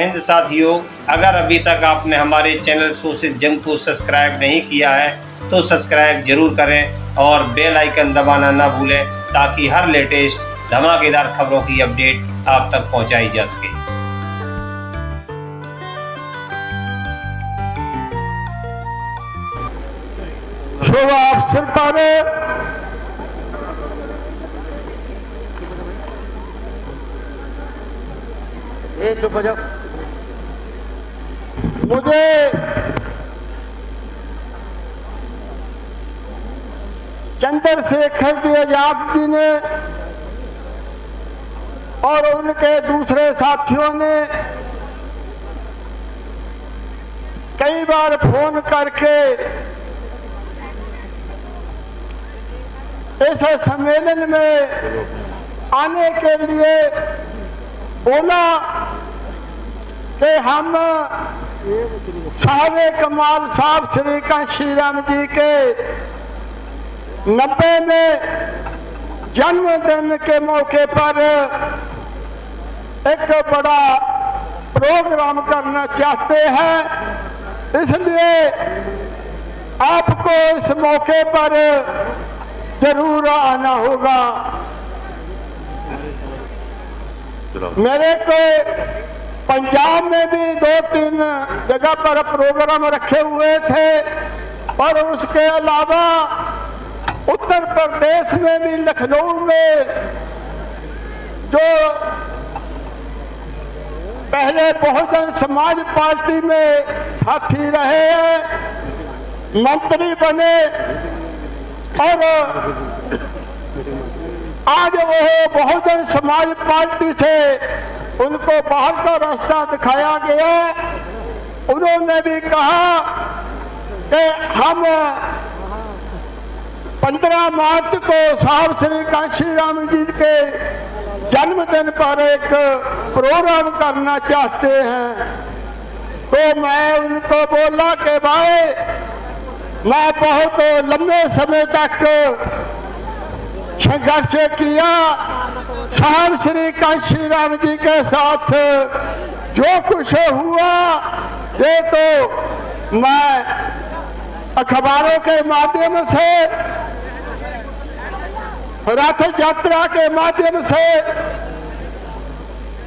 हिंद साथियों, अगर अभी तक आपने हमारे चैनल सोशल जंग को सब्सक्राइब नहीं किया है तो सब्सक्राइब जरूर करें और बेल आइकन दबाना ना भूलें ताकि हर लेटेस्ट धमाकेदार खबरों की अपडेट आप तक पहुंचाई जा सके। शोभा अफसर पर चुप हो जाओ। मुझे चंद्रशेखर आजाद जी ने और उनके दूसरे साथियों ने कई बार फोन करके इस सम्मेलन में आने के लिए बोला कि हम साहब कमाल साहब श्री कांशी राम जी के 90वें जन्मदिन के मौके पर एक बड़ा प्रोग्राम करना चाहते हैं, इसलिए आपको इस मौके पर जरूर आना होगा। मेरे को पंजाब में भी 2-3 जगह पर प्रोग्राम रखे हुए थे और उसके अलावा उत्तर प्रदेश में भी लखनऊ में जो पहले बहुजन समाज पार्टी में साथी रहे हैं, मंत्री बने और आज वो बहुजन समाज पार्टी से उनको बाहर का रास्ता दिखाया गया। उन्होंने भी कहा कि हम 15 मार्च को साहब श्री कांशी राम जी के जन्मदिन पर एक प्रोग्राम करना चाहते हैं। तो मैं उनको बोला कि भाई मैं बहुत लंबे समय तक संघर्ष किया साहब श्री कांशी राम जी के साथ, जो कुछ हुआ ये तो मैं अखबारों के माध्यम से, रथ यात्रा के माध्यम से,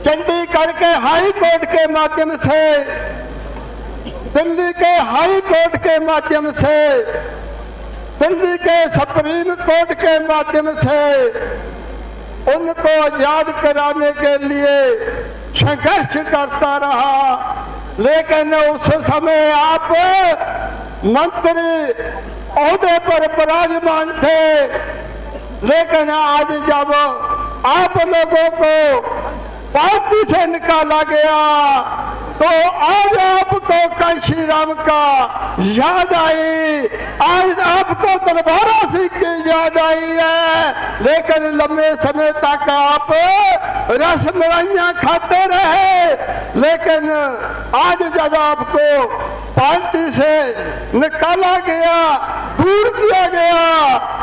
चंडीगढ़ के हाई कोर्ट के माध्यम से, दिल्ली के हाई कोर्ट के माध्यम से, दिल्ली के सुप्रीम कोर्ट के माध्यम से उनको याद कराने के लिए संघर्ष करता रहा। लेकिन उस समय आप मंत्री ओहदे पर विराजमान थे, लेकिन आज जब आप लोगों को पार्टी से निकाला गया तो आज आपको कांशी राम का याद आई, आज आपको दरबारा सिंह की याद आई है। लेकिन लंबे समय तक आप रसमलाइयां खाते रहे, लेकिन आज जब आपको पार्टी से निकाला गया, दूर किया गया,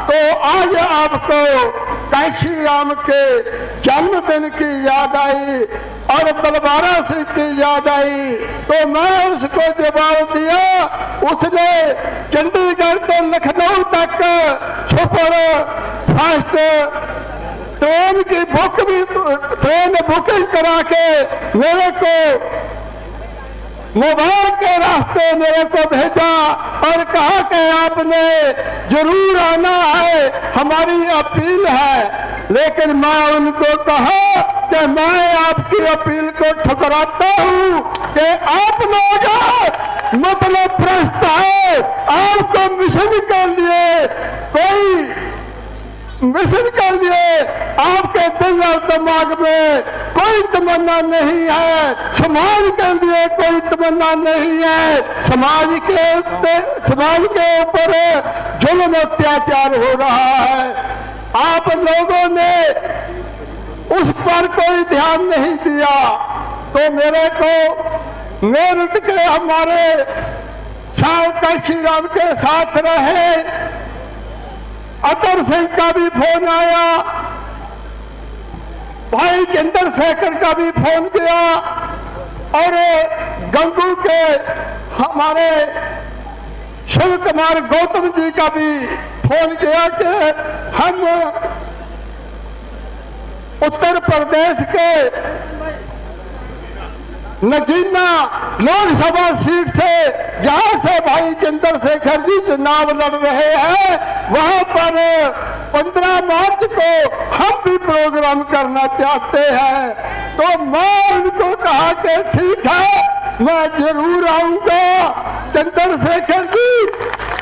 तो आज आपको कांशी राम के जन्मदिन की याद आई और दरबारा सिंह की याद आई। तो मैं उसको जवाब दिया, उसने चंडीगढ़ से लखनऊ तक सुपर फास्ट ट्रेन की ट्रेन बुकिंग करा के मेरे को मोबाइल के रास्ते मेरे को भेजा और कहा कि आपने जरूर आना है, हमारी अपील है। लेकिन मैं उनको कहा कि मैं आपकी अपील को ठुकराता हूं कि आप लोग मतलब भ्रष्ट है, आपको मिशन के लिए आपके दिल और दिमाग में कोई तमन्ना नहीं है, समाज के लिए कोई तमन्ना नहीं है। समाज के ऊपर जुल्म अत्याचार हो रहा है, आप लोगों ने उस पर कोई ध्यान नहीं दिया। तो मेरे को मेरठ के हमारे साहब कांशी राम के साथ रहे अतर सिंह का भी फोन आया, भाई चंद्रशेखर का भी फोन गया, और गंगू के हमारे शिव कुमार गौतम जी का भी फोन किया कि हम उत्तर प्रदेश के नगीना लोकसभा सीट से जहां से भाई चंद्रशेखर जी चुनाव लड़ रहे हैं वहां पर 15 मार्च को हम भी प्रोग्राम करना चाहते हैं। तो मैं उनको कहा कि ठीक है, मैं जरूर आऊंगा। चंद्रशेखर जी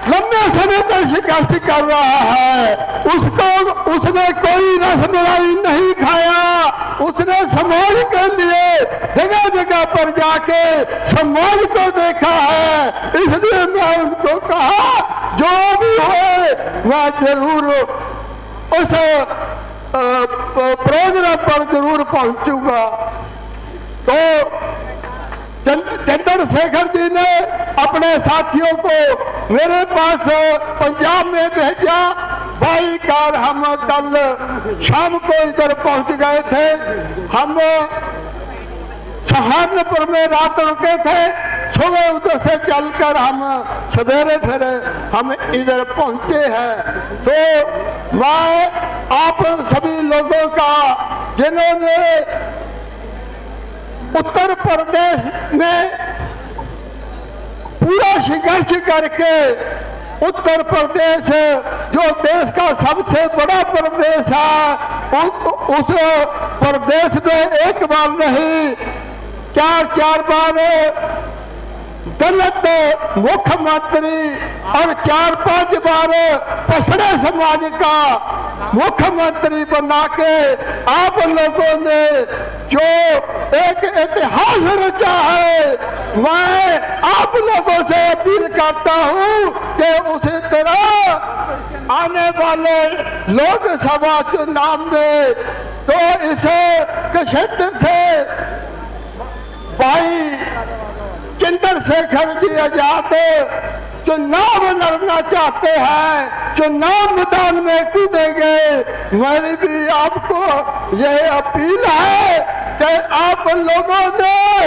लंबे समय तक शिकायत कर रहा है, उसने कोई रसमलाई नहीं खाया। उसने समाज के लिए जगह जगह पर जाके समाज को देखा है। इसलिए मैं उनको कहा जो भी हो मैं जरूर उस प्रोग्राम पर जरूर पहुंचूंगा। तो चंद्रशेखर जी ने अपने साथियों को मेरे पास पंजाब में भेजा। बाई कार हम कल शाम को इधर पहुंच गए थे। हम सहारनपुर में रात रुके थे, सुबह उधर से चलकर हम सवेरे फिर हम इधर पहुंचे हैं। तो मैं आप सभी लोगों का जिन्होंने उत्तर प्रदेश में पूरा संघर्ष करके उत्तर प्रदेश जो देश का सबसे बड़ा प्रदेश है उस प्रदेश में एक बार नहीं 4 बार दलित मुख्यमंत्री और 4-5 बार पसड़े समाज का मुख्यमंत्री बना के आप लोगों ने जो एक इतिहास रचा है, मैं आप लोगों से अपील करता हूं कि उसी तरह आने वाले लोकसभा चुनाव में तो इस क्षेत्र से भाई चंद्रशेखर जी आजाद चुनाव लड़ना चाहते हैं, चुनाव मैदान में कूदेंगे। मेरी भी आपको यह अपील है कि आप लोगों ने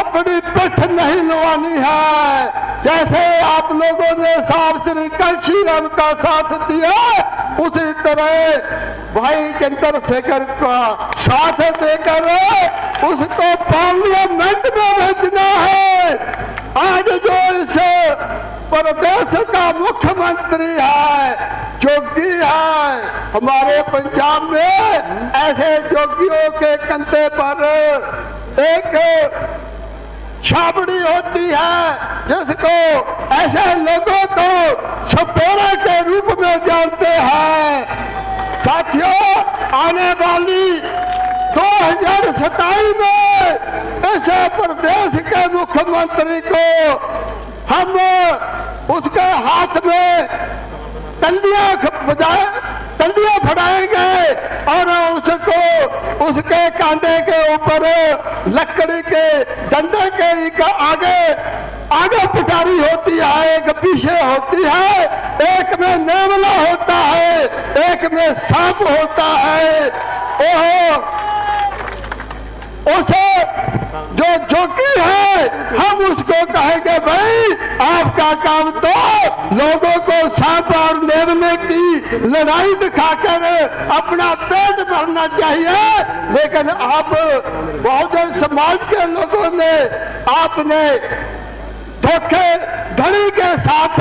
अपनी पिठ नहीं लुभानी है। जैसे आप लोगों ने साहब श्री कांशीराम का साथ दिया, उसी तरह भाई चंद्रशेखर का साथ देकर उसको पार्लियामेंट में भेजना है। आज जो इस प्रदेश का मुख्यमंत्री है, जोगी है, हमारे पंजाब में ऐसे जोगियों के कंधे पर एक छाबड़ी होती है जिसको ऐसे लोगों को सपेरा के रूप में जानते हैं। साथियों, आने वाली 2027 में इस प्रदेश के मुख्यमंत्री को हम उसके हाथ में तलियां फड़ाएंगे और उसको उसके कांधे के ऊपर लकड़ी के डंडे के आगे पिटारी होती है, एक पीछे होती है, एक में नेवला होता है, एक में सांप होता है। उसे जो जोगी है हम उसको कहेंगे भाई आपका काम तो लोगों को सांप और नेवले की लड़ाई दिखाकर अपना पेट भरना चाहिए, लेकिन आप बहुजन समाज के लोगों ने आपने धोखेधड़ी के साथ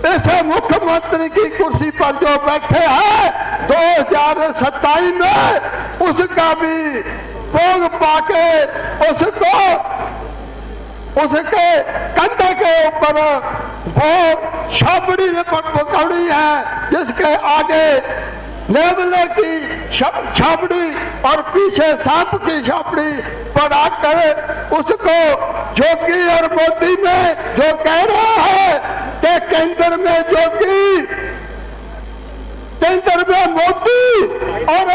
इस मुख्यमंत्री की कुर्सी पर जो बैठे हैं 2027 में उसका भी भोग पाके उसके कंधे के ऊपर वो छाबड़ी पकड़ी है जिसके आगे नेवले की छाबड़ी और पीछे सांप की छाबड़ी पड़ाकर उसको जोगी और मोदी में जो कह रहा है कि केंद्र में जोगी, केंद्र में मोदी और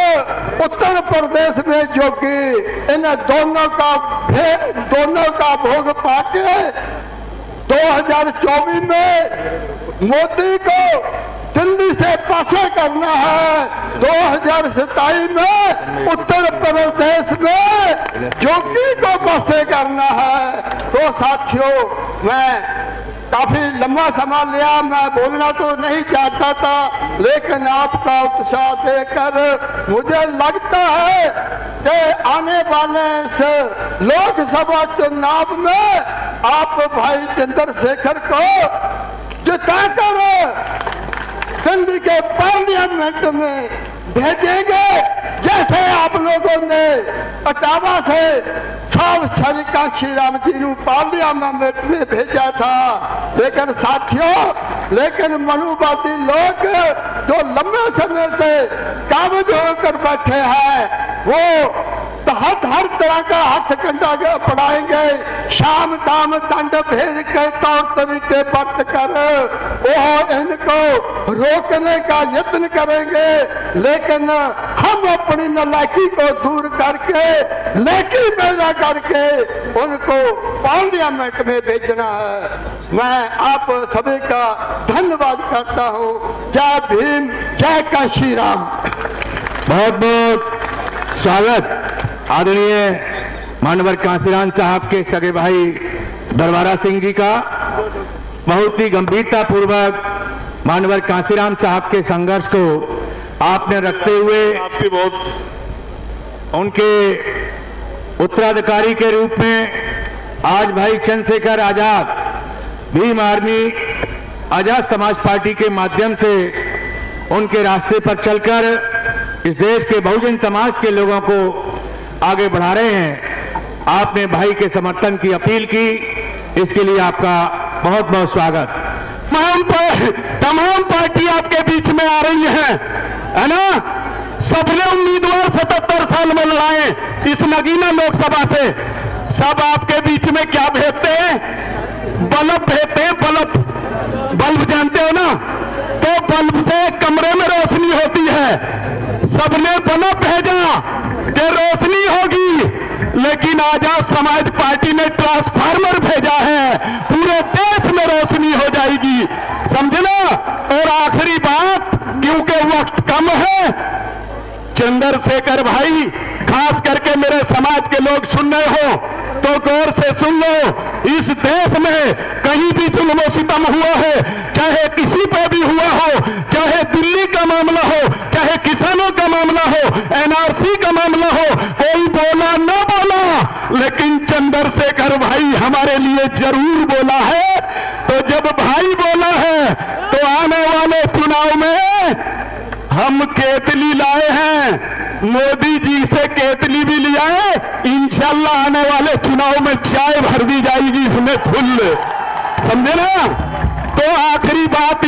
उत्तर प्रदेश में जोगी, इन दोनों का भोग पाके 2024 में मोदी को दिल्ली से पासे करना है। 2027 में उत्तर प्रदेश में योगी को पासे करना है। तो साथियों, मैं काफी लंबा समय लिया, मैं बोलना तो नहीं चाहता था, लेकिन आपका उत्साह देखकर मुझे लगता है कि आने वाले इस लोकसभा चुनाव में आप भाई चंद्रशेखर को जिताकर दिल्ली के पार्लियामेंट में भेजेंगे, जैसे आप लोगों ने इटावा से सावधानी कांशी राम जी को पार्लियामेंट में भेजा था। लेकिन साथियों, लेकिन मनुवादी लोग जो लंबे समय से काबिज होकर बैठे हैं, वो तो हर तरह का हथकंडा पड़ाएंगे, शाम दाम दंड भेज के तौर तरीके बरत कर वो इनको रोकने का यत्न करेंगे। लेकिन हम अपनी नालायकी को दूर करके, लायकी पैदा करके उनको पार्लियामेंट में भेजना है। मैं आप सभी का धन्यवाद करता हूँ। जय भीम, जय काशी राम। बहुत बहुत स्वागत आदरणीय मानवर कांशीराम साहब के सगे भाई दरबारा सिंह जी का। बहुत ही गंभीरता पूर्वक मानवर कांशीराम साहब के संघर्ष को आपने रखते हुए आपकी बहुत उनके उत्तराधिकारी के रूप में आज भाई चंद्रशेखर आजाद भीम आर्मी आजाद समाज पार्टी के माध्यम से उनके रास्ते पर चलकर इस देश के बहुजन समाज के लोगों को आगे बढ़ा रहे हैं। आपने भाई के समर्थन की अपील की, इसके लिए आपका बहुत बहुत स्वागत। तमाम पार्टी आपके बीच में आ रही है ना। सबने उम्मीदवार 77 साल में लड़ाए इस नगीना लोकसभा से, सब आपके बीच में क्या भेजते हैं? बल्ब भेजते हैं। बल्ब जानते हो ना, तो बल्ब से कमरे में रोशनी होती है। सबने बल्ब भेजा कि रोशनी होगी, लेकिन आजाद समाज पार्टी ने ट्रांसफार्मर भेजा है, पूरे देश में रोशनी हो जाएगी, समझना। और आखिरी बात, क्योंकि वक्त कम है, चंद्रशेखर भाई, खास करके मेरे समाज के लोग सुन रहे हो तो गौर से सुन लो। इस देश में कहीं भी जुल्म सितम हुआ है, चाहे किसी पे भी हुआ हो, चाहे दिल्ली का मामला हो, चाहे किसानों का मामला हो, एनआरसी का मामला हो, कोई बोला ना बोला, लेकिन चंद्रशेखर भाई हमारे लिए जरूर बोला है। तो जब भाई बोला है तो आने वाले चुनाव में हम केतली लाए हैं, मोदी जी से केतली भी लिया है। इंशाल्लाह आने वाले चुनाव में चाय भर दी जाएगी इसमें फुल, समझे ना। तो आखिरी बात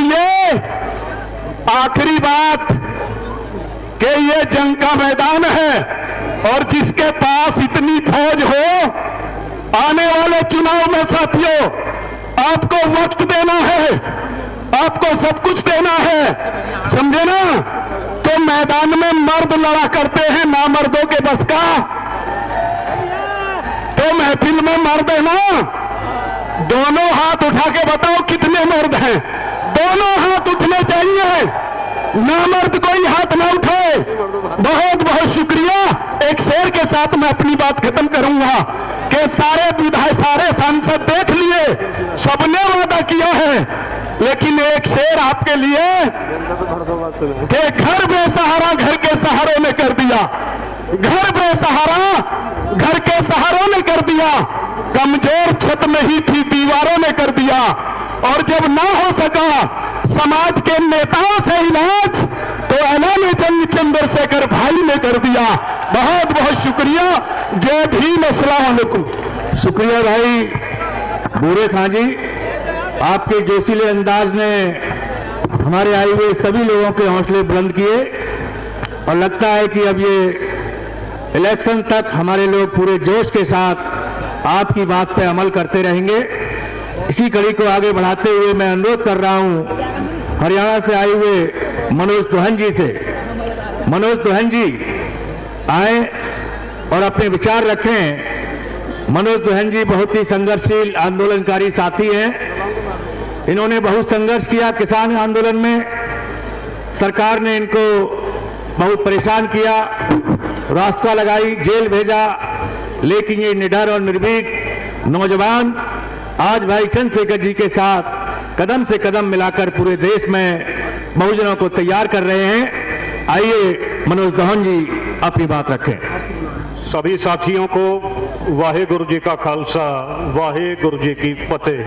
कि ये जंग का मैदान है, और जिसके पास इतनी फौज हो, आने वाले चुनाव में साथियों आपको वक्त देना है, आपको सब कुछ देना है, समझे ना। तो मैदान में मर्द लड़ा करते हैं ना मर्दों के बस का, तो महफिल में मर्द है ना। दोनों हाथ उठा के बताओ कितने मर्द हैं? दोनों हाथ उठने चाहिए, ना मर्द कोई हाथ ना उठाए। बहुत बहुत शुक्रिया। एक शेर के साथ मैं अपनी बात खत्म करूंगा कि सारे विधायक, सारे सांसद देख लिए, सबने वादा किया है, लेकिन एक शेर आपके लिए कि घर बेसहारा घर के सहारों ने कर दिया, घर बेसहारा घर के सहारों ने कर दिया, कमजोर छत में ही थी दीवारों ने कर दिया, और जब ना हो सका समाज के नेताओं से इलाज तो ऐलान जंग चंद्रशेखर भाई ने कर दिया। बहुत बहुत शुक्रिया। जय भीम, अस्सलाम वालेकुम। शुक्रिया भाई बूरे खां जी, आपके जोशीले अंदाज ने हमारे आए हुए सभी लोगों के हौसले बुलंद किए, और लगता है कि अब ये इलेक्शन तक हमारे लोग पूरे जोश के साथ आपकी बात पे अमल करते रहेंगे। इसी कड़ी को आगे बढ़ाते हुए मैं अनुरोध कर रहा हूं हरियाणा से आए हुए मनोज दुहन जी से। मनोज दुहन जी आए और अपने विचार रखें। मनोज दुहन जी बहुत ही संघर्षशील आंदोलनकारी साथी हैं। इन्होंने बहुत संघर्ष किया किसान आंदोलन में, सरकार ने इनको बहुत परेशान किया, रास्ता लगाई, जेल भेजा, लेकिन ये निडर और निर्भीक नौजवान आज भाई चंद्रशेखर जी के साथ कदम से कदम मिलाकर पूरे देश में बहुजनों को तैयार कर रहे हैं। आइए मनोज दहन जी अपनी बात रखें। सभी साथियों को वाहे गुरु जी का खालसा, वाहे गुरु जी की फतेह।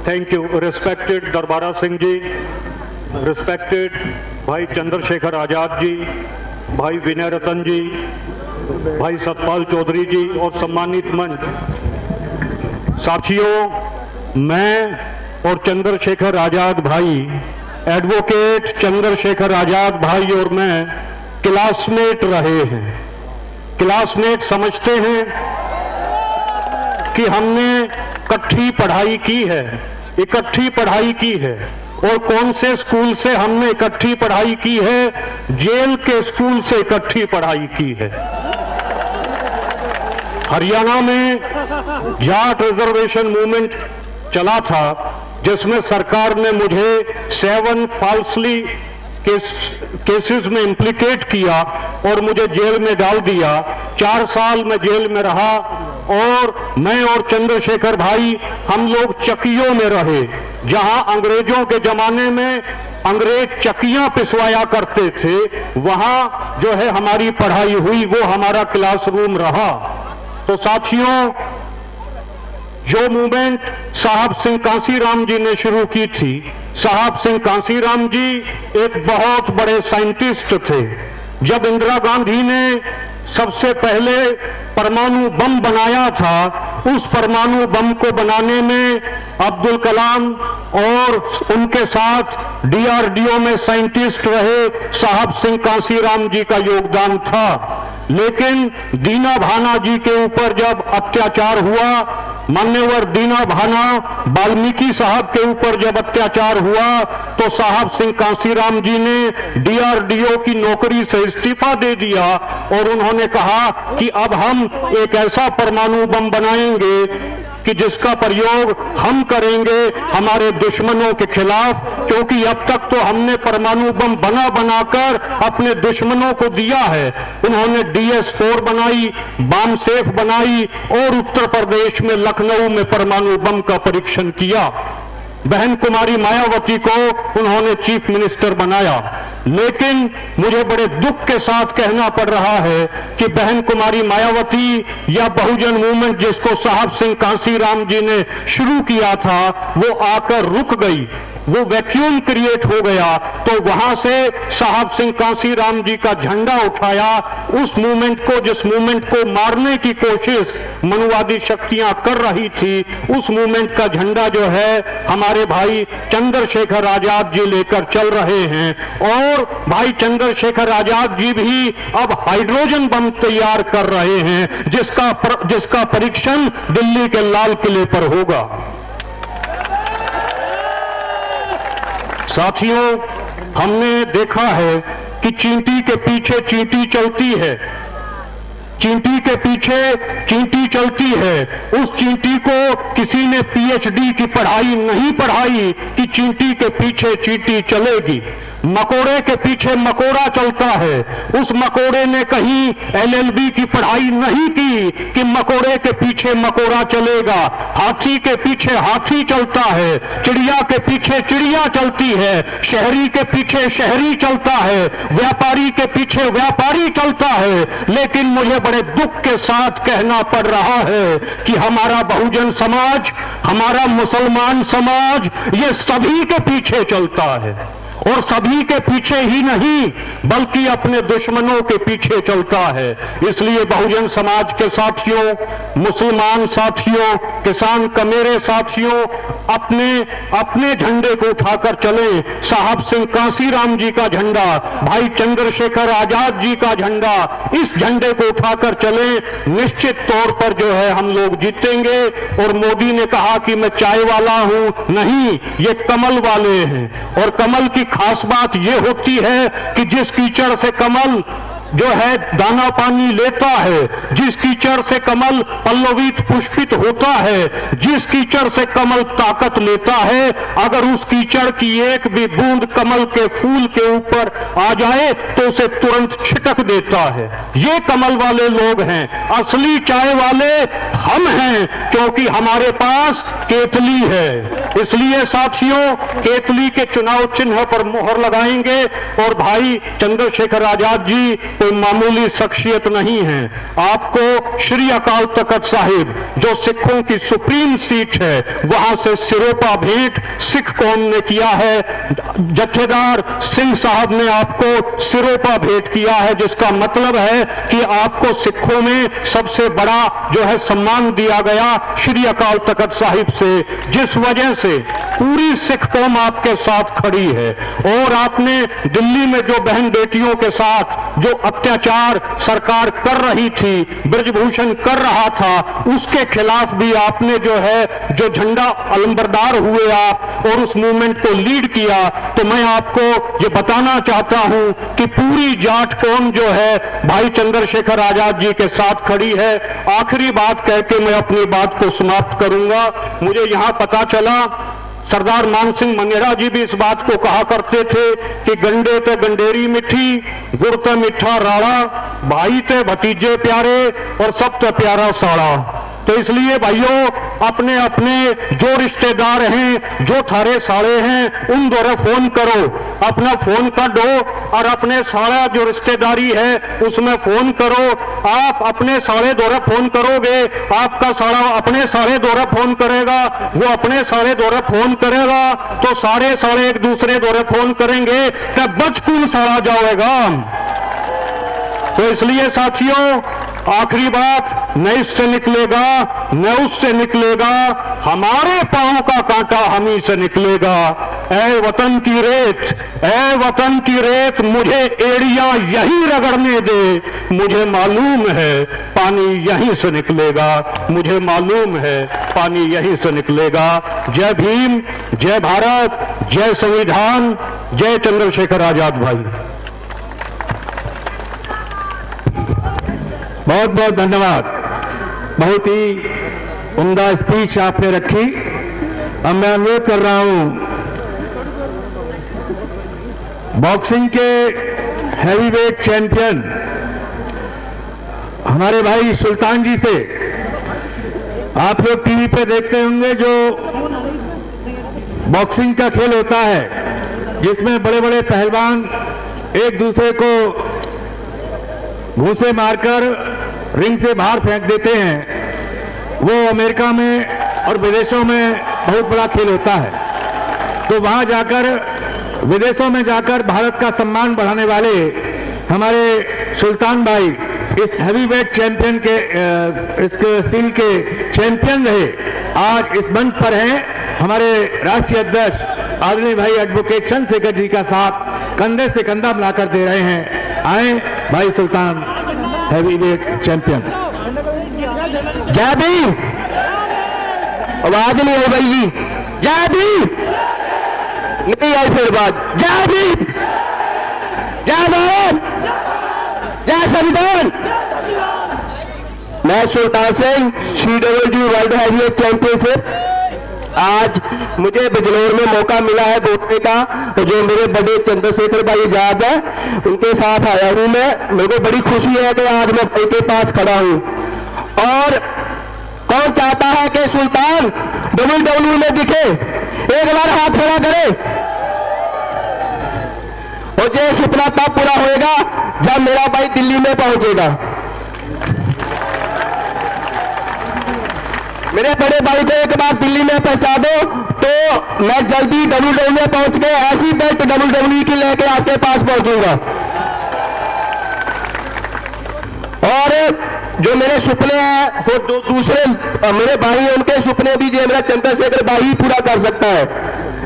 Thank you. Respected Darbara Singh ji, respected भाई चंद्रशेखर आजाद जी, भाई विनय रतन जी, भाई सतपाल चौधरी जी और सम्मानित मंच साथियों, मैं और चंद्रशेखर आजाद भाई, एडवोकेट चंद्रशेखर आजाद भाई और मैं क्लासमेट रहे हैं। क्लासमेट समझते हैं कि हमने इकट्ठी पढ़ाई की है, इकट्ठी पढ़ाई की है। और कौन से स्कूल से हमने इकट्ठी पढ़ाई की है? जेल के स्कूल से इकट्ठी पढ़ाई की है। हरियाणा में जाट रिजर्वेशन मूवमेंट चला था, जिसमें सरकार ने मुझे 7 फॉल्सली केसेस में इम्प्लीकेट किया और मुझे जेल में डाल दिया। 4 साल मैं जेल में रहा और मैं और चंद्रशेखर भाई हम लोग चक्कियों में रहे, जहां अंग्रेजों के जमाने में अंग्रेज चक्कियां पिसवाया करते थे, वहां जो है हमारी पढ़ाई हुई, वो हमारा क्लासरूम रहा। तो साथियों, जो मूवमेंट साहब सिंह कांसीराम जी ने शुरू की थी, साहब सिंह कांसीराम जी एक बहुत बड़े साइंटिस्ट थे। जब इंदिरा गांधी ने सबसे पहले परमाणु बम बनाया था, उस परमाणु बम को बनाने में अब्दुल कलाम और उनके साथ डीआरडीओ में साइंटिस्ट रहे साहब सिंह कांसीराम जी का योगदान था। लेकिन दीना भाना जी के ऊपर जब अत्याचार हुआ, मान्यवर दीना भाना वाल्मीकि साहब के ऊपर जब अत्याचार हुआ, तो साहब सिंह कांसीराम जी ने डीआरडीओ की नौकरी से इस्तीफा दे दिया और उन्होंने कहा कि अब हम एक ऐसा परमाणु बम बनाएंगे कि जिसका प्रयोग हम करेंगे हमारे दुश्मनों के खिलाफ, क्योंकि अब तक तो हमने परमाणु बम बना बनाकर अपने दुश्मनों को दिया है। उन्होंने DS-4 बनाई, बम सेफ बनाई और उत्तर प्रदेश में लखनऊ में परमाणु बम का परीक्षण किया। बहन कुमारी मायावती को उन्होंने चीफ मिनिस्टर बनाया। लेकिन मुझे बड़े दुख के साथ कहना पड़ रहा है कि बहन कुमारी मायावती या बहुजन मूवमेंट जिसको साहब सिंह कांसीराम जी ने शुरू किया था, वो आकर रुक गई, वो वैक्यूम क्रिएट हो गया। तो वहां से साहब सिंह कांसीराम जी का झंडा उठाया, उस मूवमेंट को, जिस मूवमेंट को मारने की कोशिश मनुवादी शक्तियां कर रही थी, उस मूवमेंट का झंडा जो है हमारे भाई चंद्रशेखर आजाद जी लेकर चल रहे हैं। और भाई चंद्रशेखर आजाद जी भी अब हाइड्रोजन बम तैयार कर रहे हैं, जिसका परीक्षण दिल्ली के लाल किले पर होगा। साथियों, हमने देखा है कि चींटी के पीछे चींटी चलती है, चींटी के पीछे चींटी चलती है। उस चींटी को किसी ने पीएचडी की पढ़ाई नहीं पढ़ाई कि चींटी के पीछे चींटी चलेगी। मकोड़े के पीछे मकोड़ा चलता है, उस मकोड़े ने कहीं LLB की पढ़ाई नहीं की कि मकोड़े के पीछे मकोड़ा चलेगा। हाथी के पीछे हाथी चलता है, चिड़िया के पीछे चिड़िया चलती है, शहरी के पीछे शहरी चलता है, व्यापारी के पीछे व्यापारी चलता है। लेकिन मुझे बड़े दुख के साथ कहना पड़ रहा है कि हमारा बहुजन समाज, हमारा मुसलमान समाज, ये सभी के पीछे चलता है और सभी के पीछे ही नहीं बल्कि अपने दुश्मनों के पीछे चलता है। इसलिए बहुजन समाज के साथियों, मुसलमान साथियों, किसान कमेरे साथियों, अपने झंडे को उठाकर चले। साहब सिंह कांसीराम जी का झंडा, भाई चंद्रशेखर आजाद जी का झंडा, इस झंडे को उठाकर चले। निश्चित तौर पर जो है हम लोग जीतेंगे। और मोदी ने कहा कि मैं चाय वाला हूं, नहीं, ये कमल वाले हैं। और कमल की खास बात यह होती है कि जिस कीचड़ से कमल जो है दाना पानी लेता है, जिस कीचड़ से कमल पल्लवित पुष्पित होता है, जिस कीचड़ से कमल ताकत लेता है, अगर उस कीचड़ की एक भी बूंद कमल के फूल के ऊपर आ जाए तो उसे तुरंत छिटक देता है। ये कमल वाले लोग हैं, असली चाय वाले हम हैं, क्योंकि हमारे पास केतली है। इसलिए साथियों, केतली के चुनाव चिन्ह पर मोहर लगाएंगे। और भाई चंद्रशेखर आजाद जी कोई मामूली शख्सियत नहीं है। आपको श्री अकाल तख्त साहिब, जो सिखों की सुप्रीम सीट है, वहां से सिरोपा भेंट सिख कौम ने किया है। जत्थेदार सिंह साहब ने आपको सिरोपा भेंट किया है, जिसका मतलब है कि आपको सिखों में सबसे बड़ा जो है सम्मान दिया गया श्री अकाल तख्त साहिब से, जिस वजह से पूरी सिख कौम आपके साथ खड़ी है। और आपने दिल्ली में जो बहन बेटियों के साथ जो अत्याचार सरकार कर रही थी, ब्रजभूषण कर रहा था, उसके खिलाफ भी आपने जो है जो झंडा अलंबरदार हुए आप और उस मूवमेंट को लीड किया। तो मैं आपको ये बताना चाहता हूं कि पूरी जाट कौम जो है भाई चंद्रशेखर आजाद जी के साथ खड़ी है। आखिरी बात कह के मैं अपनी बात को समाप्त करूंगा। मुझे यहां पता चला सरदार मानसिंह मनेरा जी भी इस बात को कहा करते थे कि गंडे ते गंडेरी मिठी, गुड़ ते मिठा राड़ा, भाई ते भतीजे प्यारे और सब ते प्यारा साड़ा। तो इसलिए भाइयों, अपने अपने जो रिश्तेदार हैं, जो थारे साड़े हैं, उन दौरे फोन करो, अपना फोन कर दो और अपने साड़ा जो रिश्तेदारी है उसमें फोन करो। आप अपने साड़े दौरे फोन करोगे, आपका साड़ा अपने साड़े दौरे फोन करेगा, वो अपने साड़े दौरे फोन करेगा, तो सारे साड़े एक दूसरे दौरे फोन करेंगे तो बचकुन साड़ा जाएगा। तो इसलिए साथियों, आखिरी बात, न इससे निकलेगा न उससे निकलेगा, हमारे पांव का कांटा हम ही से निकलेगा। ऐ वतन की रेत, ऐ वतन की रेत, मुझे एड़ियां यही रगड़ने दे, मुझे मालूम है पानी यहीं से निकलेगा, मुझे मालूम है पानी यहीं से निकलेगा। जय भीम, जय भारत, जय संविधान, जय चंद्रशेखर आजाद भाई। बहुत बहुत धन्यवाद। बहुत ही उम्दा स्पीच आपने रखी। अब मैं अनुरोध कर रहा हूं बॉक्सिंग के हैवीवेट चैंपियन हमारे भाई सुल्तान जी से। आप लोग टीवी पे देखते होंगे जो बॉक्सिंग का खेल होता है, जिसमें बड़े बड़े पहलवान एक दूसरे को घूंसे मारकर रिंग से बाहर फेंक देते हैं। वो अमेरिका में और विदेशों में बहुत बड़ा खेल होता है। तो वहां जाकर, विदेशों में जाकर भारत का सम्मान बढ़ाने वाले हमारे सुल्तान भाई इस हैवीवेट चैंपियन के इस सील के चैंपियन रहे। आज इस मंच पर हैं हमारे राष्ट्रीय अध्यक्ष आदरणीय भाई एडवोकेट चंद्रशेखर जी का साथ कंधे से कंधा मिलाकर दे रहे हैं। आए भाई सुल्तान, हैवीवेट चैंपियन। जय भीम। आवाज नहीं आई भाई जी। जय भीम। नहीं आई फिर बात। जय भीम, जय भारत, जय संविधान। मैं Sultan Singh, CWD world heavyweight championship. आज मुझे बिजनौर में मौका मिला है बोलने का, तो जो मेरे बड़े चंद्रशेखर भाई आजाद है उनके साथ आया हूं मैं। मेरे को बड़ी खुशी है कि आज मैं भाई के पास खड़ा हूं। और कौन चाहता है कि सुल्तान WWE में दिखे? एक बार हाथ खड़ा करे। और ये सपना तब पूरा होएगा जब मेरा भाई दिल्ली में पहुंचेगा। मेरे बड़े भाई को एक बार दिल्ली में पहुंचा दो तो मैं जल्दी WWE में पहुंच के ऐसी बेल्ट WWE की लेके आपके पास पहुंचूंगा। और जो मेरे सपने हैं वो दूसरे मेरे भाई हैं, उनके सपने भी जो मेरा चंद्रशेखर भाई पूरा कर सकता है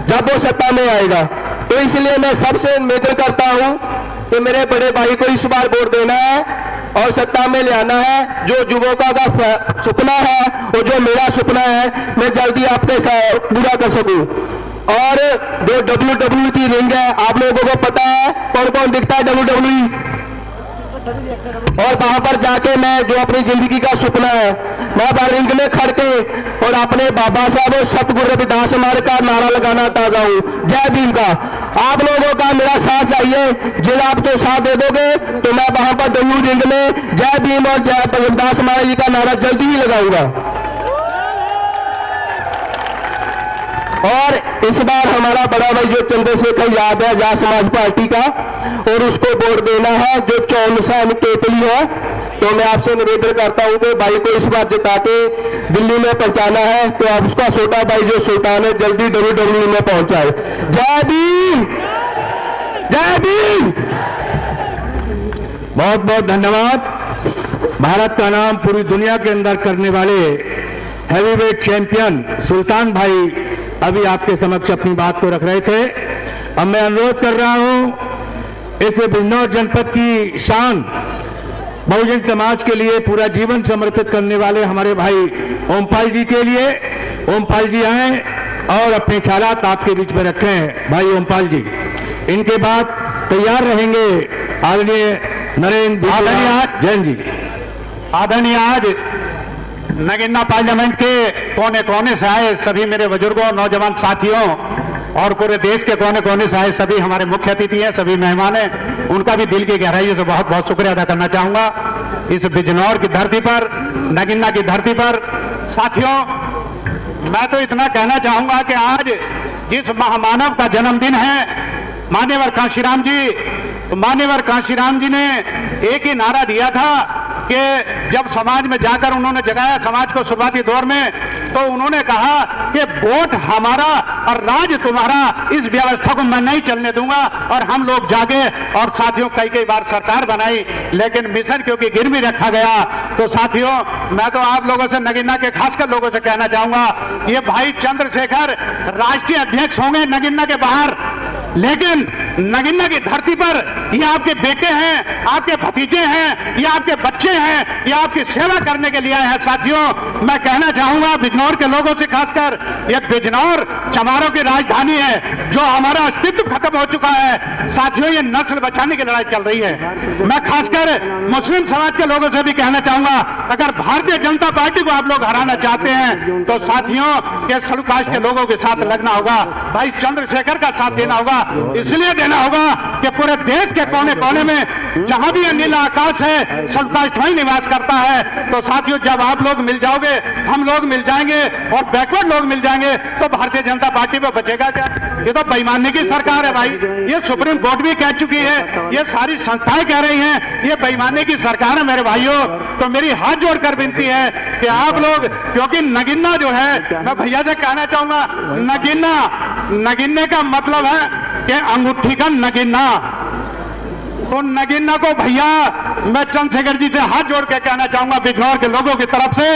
जब वो सत्ता में आएगा। तो इसलिए मैं सबसे निवेदन करता हूं कि मेरे बड़े भाई को इस बार वोट देना है और सत्ता में ले आना है। जो युवकों का सपना है और जो मेरा सपना है, मैं जल्दी आपके साथ पूरा कर सकूं। और जो WWE की रिंग है, आप लोगों को पता है कौन कौन दिखता है WWE? और वहां पर जाके मैं जो अपनी जिंदगी का सपना है, मैं रिंग में खड़ के और अपने बाबा साहब और सतगुरु रविदास हमारे का नारा लगाना चाहता हूँ, जय भीम का। आप लोगों का मेरा साथ चाहिए, जिस आप तो साथ दे दोगे तो मैं वहां पर डब्ल्यू रिंग में जय भीम और जय रविदास महाराज जी का नारा जल्दी ही लगाऊंगा। और इस बार हमारा बड़ा भाई जो चंद्रशेखर यादव है जा समाज पार्टी का, और उसको वोट देना है जो 54 टेपली है। तो मैं आपसे निवेदन करता हूं कि भाई को इस बार जिता के दिल्ली में पहुंचाना है, तो आप उसका छोटा भाई जो सुल्तान है जल्दी WWE में पहुंचाए। जय भीम, जय भीम। बहुत बहुत धन्यवाद। भारत का नाम पूरी दुनिया के अंदर करने वाले हैवीवेट चैंपियन सुल्तान भाई अभी आपके समक्ष अपनी बात को रख रहे थे। अब मैं अनुरोध कर रहा हूं इस बिजनौर जनपद की शान बहुजन समाज के लिए पूरा जीवन समर्पित करने वाले हमारे भाई ओमपाल जी के लिए, ओमपाल जी आए और अपने ख्यालात आपके बीच में रखें। भाई ओमपाल जी, इनके बाद तैयार रहेंगे आदरणीय नरेंद्र जैन जी। आदरणीय आज नगीना पार्लियामेंट के कोने कोने से आए सभी मेरे बुजुर्गों, नौजवान साथियों और पूरे देश के कोने कोने से आए सभी हमारे मुख्य अतिथि हैं, सभी मेहमान हैं, उनका भी दिल की गहराइयों से बहुत बहुत शुक्रिया अदा करना चाहूंगा। इस बिजनौर की धरती पर, नगीना की धरती पर साथियों, मैं तो इतना कहना चाहूंगा कि आज जिस महामानव का जन्मदिन है मान्यवर कांशीराम जी, तो मान्यवर कांशीराम जी ने एक ही नारा दिया था कि जब समाज में जाकर उन्होंने जगाया समाज को शुरुआती दौर में, तो उन्होंने कहा कि वोट हमारा और राज तुम्हारा, इस व्यवस्था को मैं नहीं चलने दूंगा। और हम लोग जागे और साथियों कई बार सरकार बनाई, लेकिन मिशन क्योंकि गिर भी रखा गया। तो साथियों, मैं तो आप लोगों से, नगीना के खासकर लोगों से कहना चाहूंगा, ये भाई चंद्रशेखर राष्ट्रीय अध्यक्ष होंगे नगीना के बाहर, लेकिन नगीना की धरती पर ये आपके बेटे हैं, आपके भतीजे हैं, ये आपके बच्चे हैं, ये आपकी सेवा करने के लिए आए हैं। साथियों, मैं कहना चाहूंगा बिजनौर के लोगों से, खासकर ये बिजनौर चमारों की राजधानी है, जो हमारा अस्तित्व खत्म हो चुका है। साथियों, ये नस्ल बचाने की लड़ाई चल रही है। मैं खासकर मुस्लिम समाज के लोगों से भी कहना चाहूंगा, अगर भारतीय जनता पार्टी को आप लोग हराना चाहते हैं तो साथियों के शेड्यूल कास्ट के लोगों के साथ लगना होगा, भाई चंद्रशेखर का साथ देना होगा। इसलिए देना होगा कि पूरे देश के कोने कोने में जहां भी नीला आकाश है, शेड्यूल कास्ट वहीं निवास करता है। तो साथियों, जब आप लोग मिल जाओगे, हम लोग मिल जाएंगे और बैकवर्ड लोग मिल जाएंगे, तो भारतीय जनता पार्टी पे बचेगा क्या? ये तो बेईमानी की सरकार है भाई, ये सुप्रीम कोर्ट भी कह चुकी है, ये सारी संस्थाएं कह रही हैं, ये बेईमानी की सरकार है मेरे भाइयों। तो मेरी हाथ जोड़कर विनती है कि आप लोग, क्योंकि नगीना जो है, मैं भैया से कहना चाहूंगा, नगीने का मतलब है कि अंगूठी का नगीना। तो नगीना को भैया मैं चंद्रशेखर जी से हाथ जोड़ के कहना चाहूंगा बिजनौर के लोगों की तरफ से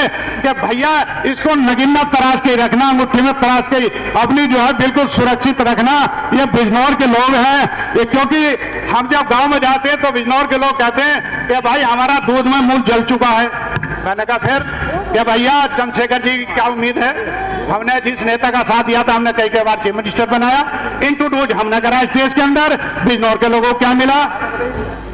कि भैया इसको नगीना तराश के रखना, अंगूठी में तराश के अपनी जो है बिल्कुल सुरक्षित रखना। ये बिजनौर के लोग हैं, ये क्योंकि हम जब गांव में जाते हैं तो बिजनौर के लोग कहते हैं कि भाई हमारा दूध में मुंह जल चुका है। मैंने कहा फिर क्या भैया चंद्रशेखर जी की क्या उम्मीद है? हमने जिस नेता का साथ दिया था, हमने कई बार चीफ मिनिस्टर बनाया, इंट्रोड्यूस हमने करा इस देश के अंदर, बिजनौर के लोगों को क्या मिला?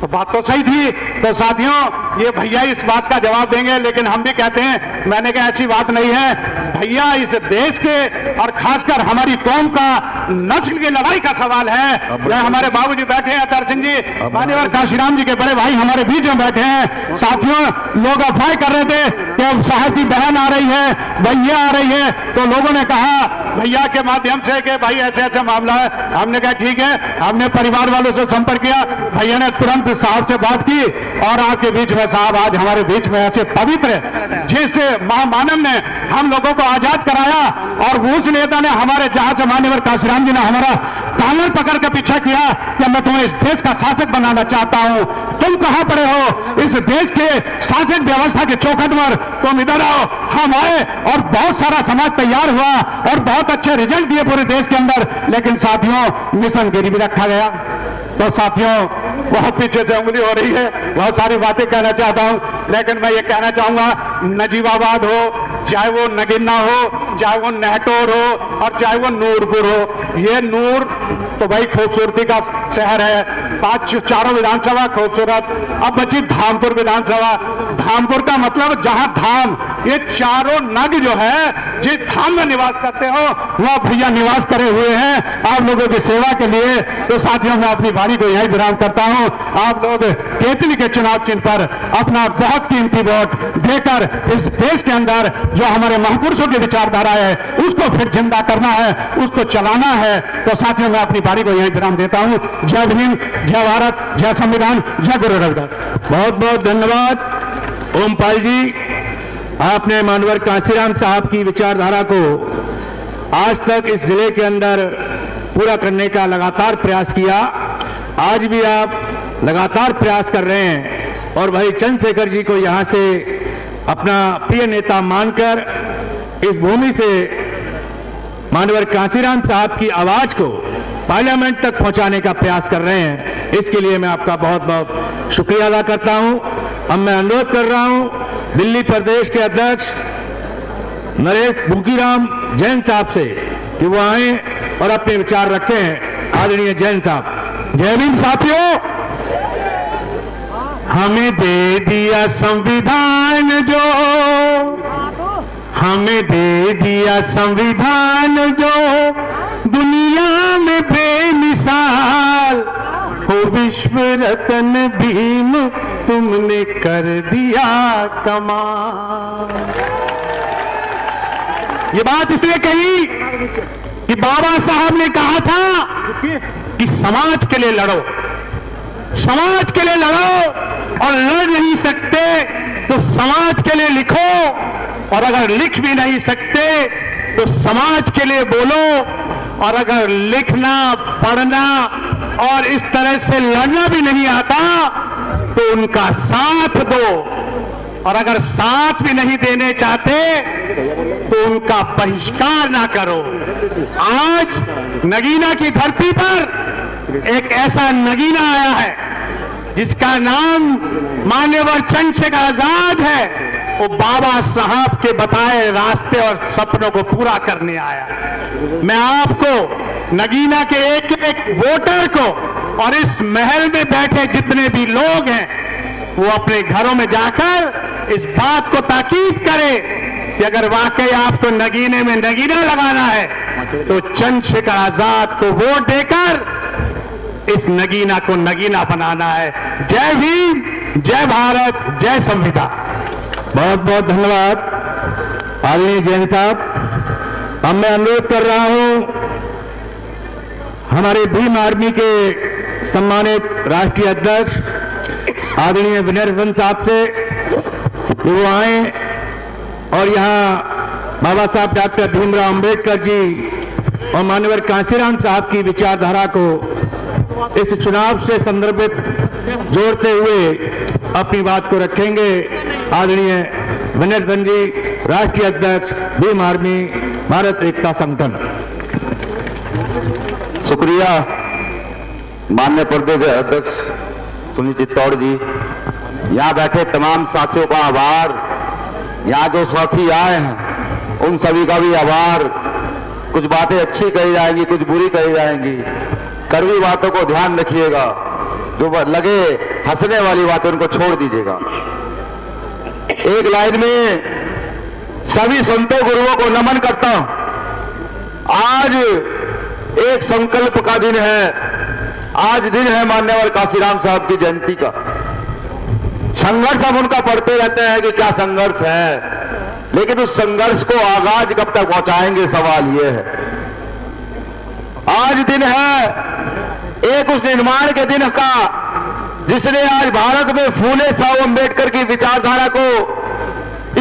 तो बात तो सही थी। तो साथियों, ये भैया इस बात का जवाब देंगे, लेकिन हम भी कहते हैं, मैंने कहा ऐसी बात नहीं है भैया, इस देश के और खासकर हमारी कौम का नस्ल की लड़ाई का सवाल है। हमारे बाबूजी बैठे हैं, अतर सिंह जी, मान्यवर कांशीराम जी के बड़े भाई हमारे बीच में बैठे हैं। साथियों, लोग अफवाह कर रहे थे कि अब साहब की बहन आ रही है, भैया आ रही है, तो लोगों ने कहा भैया के माध्यम से कि भाई ऐसे ऐसे मामला है। हमने कहा ठीक है, हमने परिवार वालों से संपर्क किया, भैया ने तुरंत साहब से बात की और आपके बीच में साहब आज हमारे बीच में ऐसे पवित्र जिस महामानव ने हम लोगों को आजाद कराया, और उस नेता ने हमारे जहां से मान्यवर कांशीराम जी ने हमारा कॉलर पकड़ के पीछा किया कि मैं तुम्हें इस देश का शासक बनाना चाहता हूं, तुम कहां पड़े हो इस देश के शासन व्यवस्था के चौखट पर, तुम इधर आओ। हम आए और बहुत सारा समाज तैयार हुआ और बहुत अच्छे रिजल्ट दिए पूरे देश के अंदर, लेकिन साथियों मिशन गिरी भी रखा गया। तो साथियों, बहुत पीछे से उंगली हो रही है, बहुत सारी बातें कहना चाहता हूं, लेकिन मैं ये कहना चाहूंगा, नजीबाबाद हो, चाहे वो नगीना हो, चाहे वो नेहटोर हो और चाहे वो नूरपुर हो, ये नूर तो भाई खूबसूरती का शहर है, चारों विधानसभा खूबसूरत। अब बची धामपुर विधानसभा। धामपुर का मतलब जहां धाम, ये चारों नग जो है जिस धाम में निवास करते हो वह भैया निवास करे हुए हैं आप लोगों की सेवा के लिए। तो साथियों, मैं अपनी वाणी को यही विराम करता हूं। आप लोग केतली के चुनाव चिन्ह पर अपना बहुत कीमती वोट देकर इस देश के अंदर जो हमारे महापुरुषों की विचारधारा है उसको फिर जिंदा करना है, उसको चलाना है। तो साथियों, मैं अपनी वाणी को यही विराम देता हूं। जय भीम, जय भारत, जय संविधान, जय गुरु रविदास। बहुत बहुत धन्यवाद ओमपाल जी। आपने मानवर कांसीराम साहब की विचारधारा को आज तक इस जिले के अंदर पूरा करने का लगातार प्रयास किया। आज भी आप लगातार प्रयास कर रहे हैं और भाई चंद्रशेखर जी को यहां से अपना प्रिय नेता मानकर इस भूमि से मानवर कांसीराम साहब की आवाज को पार्लियामेंट तक पहुंचाने का प्रयास कर रहे हैं। इसके लिए मैं आपका बहुत बहुत शुक्रिया अदा करता हूं। अब मैं अनुरोध कर रहा हूं दिल्ली प्रदेश के अध्यक्ष नरेश भूकीराम जैन साहब से कि वो आए और अपने विचार रखें। आदरणीय जैन साहब। जय भीम साथियों, हमें दे दिया संविधान जो, हमें दे दिया संविधान जो दुनिया में बेमिसाल हो। विश्व रत्न भीम तुमने कर दिया कमाल। ये बात इसलिए कही कि बाबा साहब ने कहा था कि समाज के लिए लड़ो, समाज के लिए लड़ो और लड़ नहीं सकते तो समाज के लिए लिखो, और अगर लिख भी नहीं सकते तो समाज के लिए बोलो, और अगर लिखना पढ़ना और इस तरह से लड़ना भी नहीं आता तो उनका साथ दो, और अगर साथ भी नहीं देने चाहते तो उनका बहिष्कार ना करो। आज नगीना की धरती पर एक ऐसा नगीना आया है जिसका नाम मान्यवर चंद्रशेखर आजाद है। वो बाबा साहब के बताए रास्ते और सपनों को पूरा करने आया। मैं आपको नगीना के एक एक वोटर को और इस महल में बैठे जितने भी लोग हैं वो अपने घरों में जाकर इस बात को ताकीद करें कि अगर वाकई आपको नगीने में नगीना लगाना है तो चंद्रशेखर आजाद को वोट देकर इस नगीना को नगीना बनाना है। जय भीम, जय भारत, जय संविधान। बहुत बहुत धन्यवाद आदरणीय जैन साहब। अब मैं अनुरोध कर रहा हूं हमारे भीम आर्मी के सम्मानित राष्ट्रीय अध्यक्ष आदरणीय विनय रतन साहब से कि वो आए और यहां बाबा साहब डॉक्टर भीमराव अंबेडकर जी और मान्यवर कांसीराम साहब की विचारधारा को इस चुनाव से संदर्भित जोड़ते हुए अपनी बात को रखेंगे। आदरणीय विनय रतन जी, राष्ट्रीय अध्यक्ष भीम आर्मी भारत एकता संगठन। शुक्रिया माननीय प्रदेश अध्यक्ष सुनील चित्तौड़ जी, यहाँ बैठे तमाम साथियों का आभार, यहाँ जो साथी आए हैं उन सभी का भी आभार। कुछ बातें अच्छी कही जाएंगी, कुछ बुरी कही जाएंगी, कड़वी बातों को ध्यान रखिएगा, जो लगे हंसने वाली बातें उनको छोड़ दीजिएगा। एक लाइन में सभी संतों गुरुओं को नमन करता हूं। आज एक संकल्प का दिन है, आज दिन है मान्यवर कांसीराम साहब की जयंती का। संघर्ष हम उनका पढ़ते रहते हैं कि क्या संघर्ष है, लेकिन उस संघर्ष को आगाज कब तक पहुंचाएंगे, सवाल यह है। आज दिन है एक उस निर्माण के दिन का जिसने आज भारत में फूले साहब अंबेडकर की विचारधारा को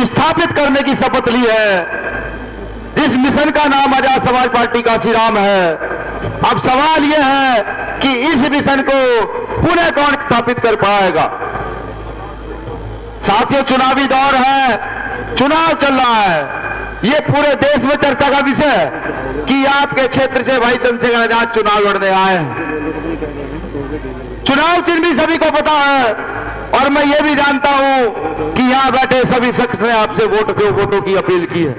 स्थापित करने की शपथ ली है, जिस मिशन का नाम आजाद समाज पार्टी कांसीराम है। अब सवाल यह है कि इस मिशन को पुनः कौन स्थापित कर पाएगा। साथियों, चुनावी दौर है, चुनाव चल रहा है, ये पूरे देश में चर्चा का विषय है कि आपके क्षेत्र से भाई चंद्रशेखर आजाद चुनाव लड़ने आए हैं। चुनाव चिन्ह भी सभी को पता है, और मैं ये भी जानता हूं कि यहां बैठे सभी शख्स ने आपसे वोटों की अपील की है।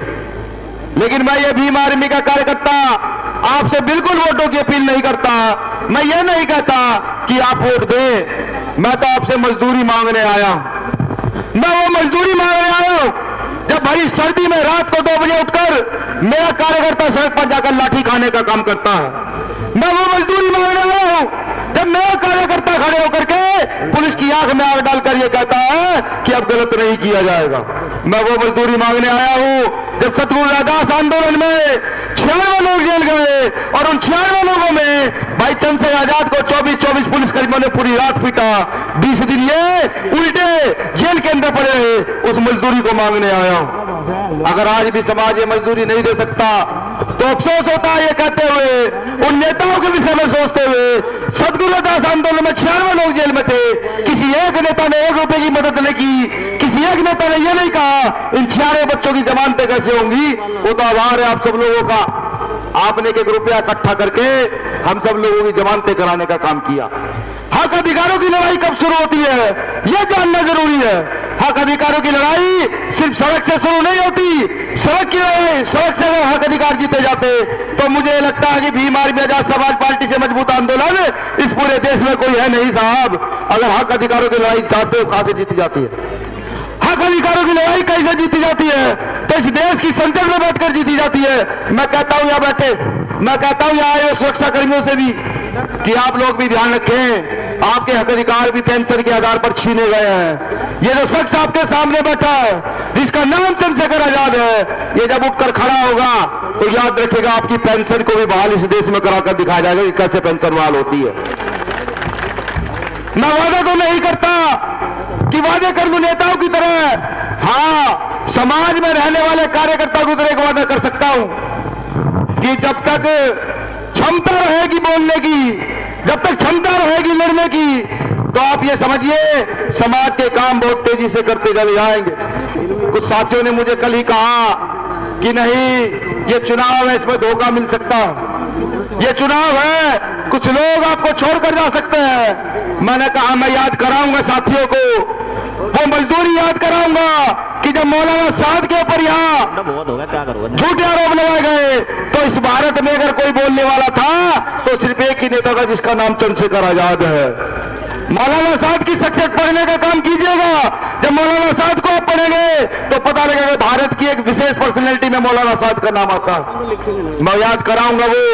लेकिन मैं ये भीम आर्मी का कार्यकर्ता आपसे बिल्कुल वोटों की अपील नहीं करता। मैं ये नहीं कहता कि आप वोट दें, मैं तो आपसे मजदूरी मांगने आया हूं। मैं वो मजदूरी मांगने आया हूं जब भाई सर्दी में रात को 2 बजे उठकर मेरा कार्यकर्ता सड़क पर जाकर लाठी खाने का काम करता है। मैं वो मजदूरी मांगने आया हूं जब मेरा कार्यकर्ता खड़े होकर के पुलिस की आंख में आग डालकर ये कहता है कि अब गलत नहीं किया जाएगा। मैं वो मजदूरी मांगने आया हूं जब सतगुरु रैदास आंदोलन में 96 लोग जेल गए और उन 96 लोगों में भाई चंद्रशेखर आजाद को 24 पुलिसकर्मियों ने पूरी रात पीटा, 20 दिन ये उल्टे जेल के अंदर पड़े रहे, उस मजदूरी को मांगने आया हूं। अगर आज भी समाज ये मजदूरी नहीं दे सकता तो अफसोस होता है ये कहते हुए, उन नेताओं के विषय में सोचते हुए। सतगुरु रैदास आंदोलन में 96 लोग जेल में थे, किसी एक नेता ने 1 रुपए की मदद नहीं की, किसी एक नेता ने यह नहीं कहा इन 96 बच्चों की जमानतें कैसे होंगी। वो तो आभार है आप सब लोगों का, आपने एक रुपया इकट्ठा करके हम सब लोगों की जमानतें कराने का काम किया। हक अधिकारों की लड़ाई कब शुरू होती है यह जानना जरूरी है। हक अधिकारों की लड़ाई सिर्फ सड़क से शुरू नहीं होती, सड़क की लड़ाई, सड़क से अगर हक अधिकार जीते जाते तो मुझे लगता है कि भीम आर्मी आजाद समाज पार्टी से मजबूत आंदोलन इस पूरे देश में कोई है नहीं साहब। अगर हक अधिकारों की लड़ाई चाहते हो कहां से जीती जाती है? हक अधिकारों की लड़ाई कैसे जीती जाती है? तो इस देश की संसद में बैठकर जीती जाती है। मैं कहता हूं यहां बैठे, मैं कहता हूं यहां आए सुरक्षा कर्मियों से भी कि आप लोग भी ध्यान रखें, आपके हक अधिकार भी पेंशन के आधार पर छीने गए हैं। ये जो शख्स आपके सामने बैठा है जिसका नाम चंद्रशेखर आजाद है, ये जब उठकर खड़ा होगा तो याद रखेगा आपकी पेंशन को भी बहाल इस देश में कराकर दिखाया जाएगा कि कैसे पेंशन बहाल होती है। मैं वादा तो नहीं करता कि वादे कर लूं नेताओं की तरह, हाँ समाज में रहने वाले कार्यकर्ताओं की तरह एक वादा कर सकता हूं कि जब तक क्षमता रहेगी बोलने की, जब तक क्षमता रहेगी लड़ने की, तो आप ये समझिए समाज के काम बहुत तेजी से करते चले जाएंगे। कुछ साथियों ने मुझे कल ही कहा कि नहीं ये चुनाव है, इसमें धोखा मिल सकता है, ये चुनाव है, कुछ लोग आपको छोड़कर जा सकते हैं। मैंने कहा मैं याद कराऊंगा साथियों को, वो मजदूरी याद कराऊंगा कि जब मौलाना साद के ऊपर यहाँ झूठे आरोप लगाए गए तो इस भारत में अगर कोई बोलने वाला था तो सिर्फ एक ही नेता था जिसका नाम चंद्रशेखर आजाद है। मौलाना साद की शख्सियत पढ़ने का काम कीजिएगा। जब मौलाना साद को आप पढ़ेंगे तो पता लगेगा भारत की एक विशेष पर्सनैलिटी में मौलाना साद का नाम आता है। मैं याद कराऊंगा वो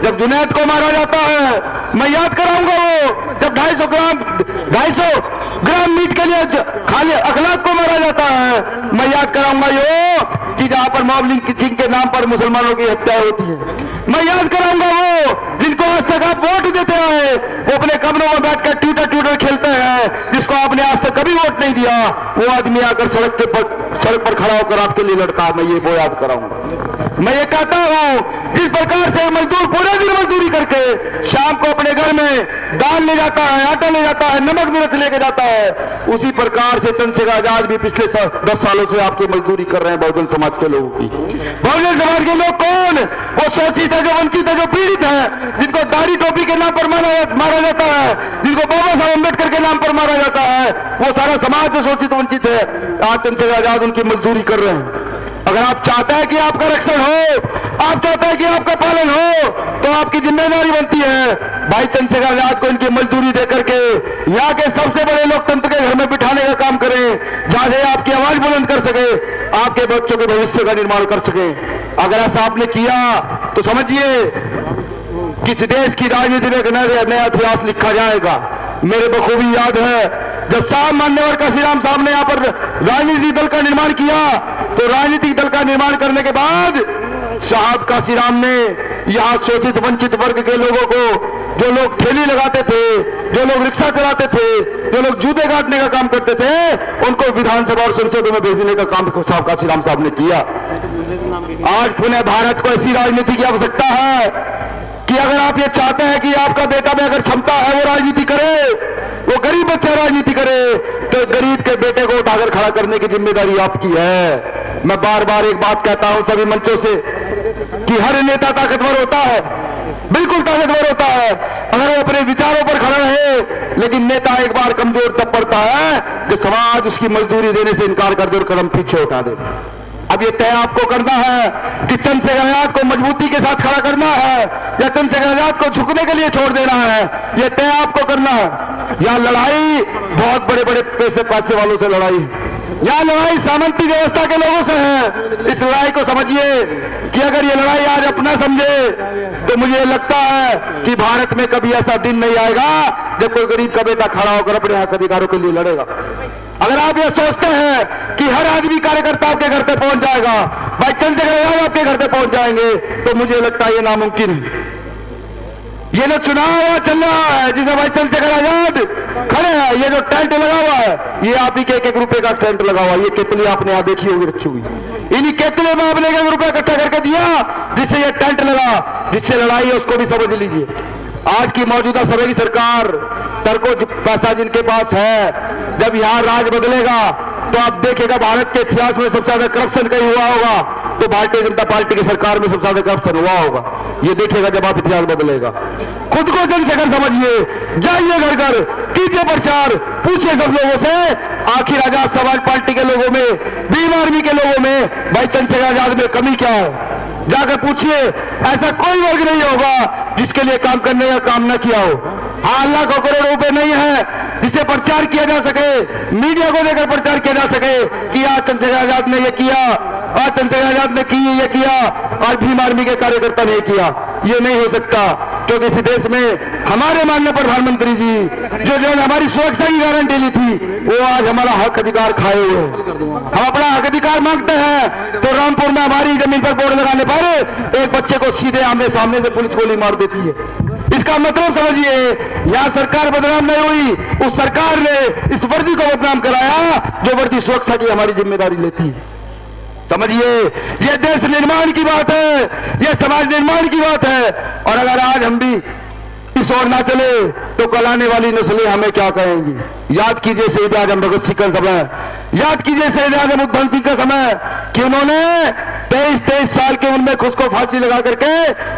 जब जुनैद को मारा जाता है, मैं याद कराऊंगा वो जब 250 ग्राम मीट के लिए खाली अखलाक को मारा जाता है। मैं याद कराऊंगा यो कि जहां पर मॉब लिंचिंग के नाम पर मुसलमानों की हत्या होती है। मैं याद कराऊंगा वो जिनको आज तक आप वोट देते हैं, वो अपने कमरों में बैठकर ट्यूटर खेलते हैं, जिसको आपने आज तक कभी वोट नहीं दिया, वो आदमी आकर सड़क पर खड़ा होकर आपके लिए लड़ता है। मैं ये वो याद कराऊंगा। मैं ये कहता हूं जिस प्रकार से मजदूर पूरे दिन मजदूरी करके शाम को अपने घर में दाल ले जाता है, आटा ले जाता है, नमक मिर्च लेके जाता है, उसी प्रकार से चंद्रशेखर आजाद भी पिछले 10 सालों से आपकी मजदूरी कर रहे हैं बहुजन समाज के लोगों की। बहुजन समाज के लोग कौन? वो शोषित है, जो वंचित है, जो पीड़ित है, जिनको दाढ़ी टोपी के नाम पर मारा जाता है, जिनको बाबा साहब अम्बेडकर के नाम पर मारा जाता है, वो सारा समाज जो शोषित वंचित है, आज चंद्रशेखर आजाद उनकी मजदूरी कर रहे हैं। अगर आप चाहते हैं कि आपका रक्षण हो, आप चाहते हैं कि आपका पालन हो, तो आपकी जिम्मेदारी बनती है भाई चंद्रशेखर आजाद को इनकी मजदूरी देकर के यहाँ के सबसे बड़े लोकतंत्र के घर में बिठाने का काम करें, जहां से आपकी आवाज बुलंद कर सके, आपके बच्चों के भविष्य का निर्माण कर सके। अगर ऐसा आपने किया तो समझिए किस देश की राजनीति में एक नया इतिहास लिखा जाएगा। मेरे बखूबी याद है जब साहब मान्यवर काशीराम साहब ने यहाँ पर राजनीतिक दल का निर्माण किया, तो राजनीतिक दल का निर्माण करने के बाद साहब काशीराम ने यहाँ शोषित वंचित वर्ग के लोगों को, जो लोग ठेली लगाते थे, जो लोग रिक्शा चलाते थे, जो लोग जूते काटने का काम करते थे, उनको विधानसभा और संसदों में भेजने का काम साहब काशीराम साहब ने किया। आज पुनः भारत को ऐसी राजनीति की आवश्यकता है कि अगर आप ये चाहते हैं कि आपका बेटा में अगर क्षमता है वो राजनीति करे, वो गरीब बच्चा राजनीति करे, तो गरीब के बेटे को उठाकर खड़ा करने की जिम्मेदारी आपकी है। मैं बार बार एक बात कहता हूं सभी मंचों से कि हर नेता ताकतवर होता है, बिल्कुल ताकतवर होता है अगर वो अपने विचारों पर खड़ा रहे, लेकिन नेता एक बार कमजोर तब पड़ता है जब समाज उसकी मजदूरी देने से इनकार कर दे और कदम पीछे उठा दे। अब ये तय आपको करना है कि चंद्रशेखर आजाद को मजबूती के साथ खड़ा करना है या चंद्रशेखर आजाद को झुकने के लिए छोड़ देना है, ये तय आपको करना है। यह लड़ाई बहुत बड़े बड़े पैसे वालों से लड़ाई, यह लड़ाई सामंती व्यवस्था के लोगों से है। इस लड़ाई को समझिए कि अगर ये लड़ाई आज अपना समझे तो मुझे लगता है कि भारत में कभी ऐसा दिन नहीं आएगा जब कोई गरीब का बेटा खड़ा होकर अपने हक अधिकारों के लिए लड़ेगा। अगर आप ये सोचते हैं कि हर आदमी कार्यकर्ता आपके घर पे पहुंच जाएगा, भाई चंद्रशेखर आजाद आपके घर पे पहुंच जाएंगे, तो मुझे लगता है ये नामुमकिन है। ये जो चुनाव चल रहा है जिसमें भाई चंद्रशेखर आजाद खड़े हैं, ये जो टेंट लगा हुआ है, ये आप ही के 1-1 रुपए का टेंट लगा हुआ है। ये केतली आपने यहाँ देखी होगी रखी हुई, इन्हीं केतली में आपने 1 रुपया इकट्ठा करके दिया जिससे ये टेंट लगा, जिससे लड़ाई है उसको भी समझ लीजिए। आज की मौजूदा समय की सरकार तरको पैसा जिनके पास है, जब यहाँ राज बदलेगा तो आप देखिएगा भारत के इतिहास में सबसे ज्यादा करप्शन कहीं हुआ होगा तो भारतीय जनता पार्टी की सरकार में सबसे ज्यादा करप्शन हुआ होगा। ये देखिएगा जब आप इतिहास बदलेगा। खुद को चंद्रशेखर समझिए, जाइए घर घर, कीजिए प्रचार, पूछिए सब लोगों से आखिर आजाद समाज पार्टी के लोगों में, भीम आर्मी के लोगों में भाई चंद्रशेखर आजाद में कमी क्या है। जाकर पूछिए, ऐसा कोई वर्ग नहीं होगा जिसके लिए काम करने का काम न किया हो। हाँ, लाखों करोड़ रुपए नहीं है जिसे प्रचार किया जा सके, मीडिया को देकर प्रचार किया जा सके कि आज चंद्रशेखर आजाद ने ये किया, आज चंद्रशेखर आजाद ने ये किया, आज भीम आर्मी के कार्यकर्ता ने किया। ये नहीं हो सकता क्योंकि इस देश में हमारे माननीय प्रधानमंत्री जी जो हमारी सुरक्षा की गारंटी ली थी, वो आज हमारा हक अधिकार खाए हुए। हम अपना हक अधिकार मांगते हैं तो रामपुर में हमारी जमीन पर बोर्ड लगाने पर एक बच्चे को सीधे आमने सामने से पुलिस गोली मार देती है। इसका मतलब समझिए, यहां सरकार बदनाम नहीं हुई, उस सरकार ने इस वर्दी को बदनाम कराया जो वर्दी सुरक्षा की हमारी जिम्मेदारी लेती है। समझिए, ये देश निर्माण की बात है, ये समाज निर्माण की बात है। और अगर आज हम भी इस ओर ना चले तो कल आने वाली नस्लें हमें क्या कहेंगी। याद कीजिए शहीद आजम भगत सिंह का समय, याद कीजिए शहीद आजम उधम सिंह का समय कि उन्होंने 23 साल की उम्र में खुद को फांसी लगा करके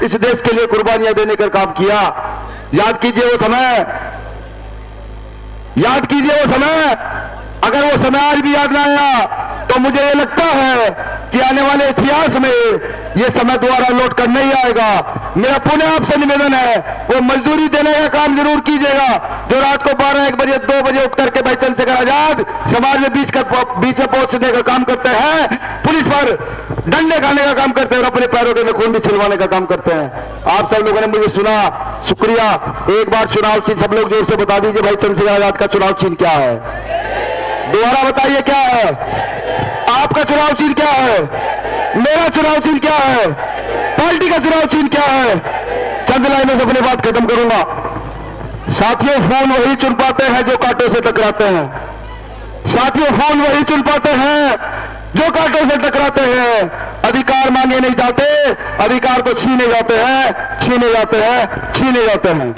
इस देश के लिए कुर्बानियां देने का काम किया। याद कीजिए वो समय, याद कीजिए वो समय। अगर वो समय आज भी याद ना आया तो मुझे ये लगता है कि आने वाले इतिहास में ये समय दोबारा लौट कर नहीं आएगा। मेरा पुनः आपसे निवेदन है, वो मजदूरी देने का काम जरूर कीजिएगा जो रात को 12-1 बजे 2 बजे उठ करके भाई चंद्रशेखर आजाद समाज में बीच में पहुंचने का काम करते हैं, पुलिस पर डंडे खाने का काम करते हैं और अपने पैरों के खून भी छिलवाने का काम करते हैं। आप सब लोगों ने मुझे सुना, शुक्रिया। एक बार चुनाव चिन्ह सब लोग जोर से बता दीजिए, भाई चंद्रशेखर आजाद का चुनाव चिन्ह क्या है? दोबारा बताइए क्या है? आपका चुनाव चिन्ह क्या है? मेरा चुनाव चिन्ह क्या है? पार्टी का चुनाव चिन्ह क्या है? चंद लाइनों से अपनी बात खत्म करूंगा। साथियों, फोन वही चुन पाते हैं जो कांटों से टकराते हैं। साथियों, फोन वही चुन पाते हैं जो कांटों से टकराते हैं। अधिकार मांगे नहीं जाते, अधिकार तो छीने जाते हैं, छीने जाते हैं, छीने जाते हैं।